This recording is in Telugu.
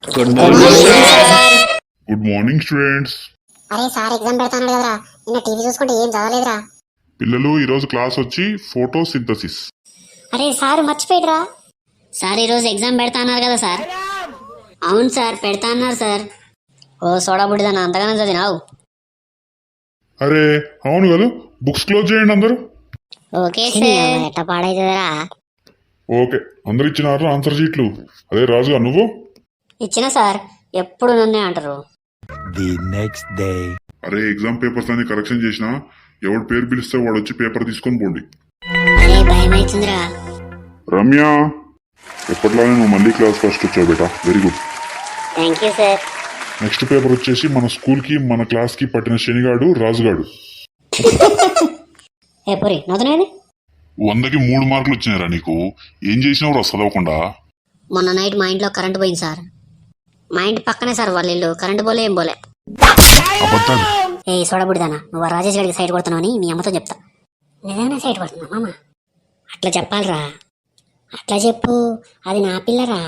Good morning sir. Good morning students. అరే సార్ ఎగ్జామ్ పెడతాను కదరా, నిన్న టీవీ చూసుకుంటే ఏం చదవలేదురా. పిల్లలు ఈరోజు క్లాస్ వచ్చి ఫోటో సింథసిస్. అరే సార్ మర్చిపోయిరా. సార్ ఈరోజు ఎగ్జామ్ పెడతా అన్నారు కదా సార్. అవును సార్, పెడతా అన్నారు సార్. ఓ సోడా బుడ్డిదన్న, అంతగానే చదివినావు. అరే అవును కదా, బుక్స్ క్లోజ్ చేయండి అందరూ. Okay sir. ఎట్ట పాడైతుందిరా. ఓకే, అందరు ఇచ్చినారు ఆన్సర్ షీట్లు. అదే రాజుగా నువ్వు ఇచ్చిన సార్, ఎప్పుడు నన్నే అంటారు. The next day. అరే ఎగ్జామ్ పేపర్స్ అన్ని కరెక్షన్ చేసినా, ఎవడు పేరు పిలిస్తే వాడు వచ్చి పేపర్ తీసుకొని పోండి. అరే భయం అవుతుందిరా. రమ్య, ఎప్పట్లానే నువ్వు మళ్ళీ క్లాస్ ఫస్ట్ వచ్చావు బేటా, very good. Thank you sir. Next paper వచ్చేసి మన స్కూల్ కి మన క్లాస్ కి పట్టిన శనిగాడు రాజుగాడు. ఏ పొరి నవ్వుతున్నాయి. 100కి 3 మార్కులు వచ్చినాయిరా నీకు. ఏం చేసినావు రా చదవకుండా? మొన్న నైట్ మా ఇంట్లో కరెంట్ పోయింది సార్. మా ఇంటి పక్కనే సార్ వాళ్ళ ఇల్లు. కరెంట్ పోలే ఏం పోలే. అబద్ధాలు. ఏ సోడబుడిదానా, నువ్వు ఆ రాజేష్ గారికి సైడ్ కొడుతున్నావు అని మీ అమ్మతో చెప్తా. నిజంగానే సైడ్ కొడుతున్నా మామ? అట్లా చెప్పాలిరా. అట్లా చెప్పు, అది నా పిల్లరా.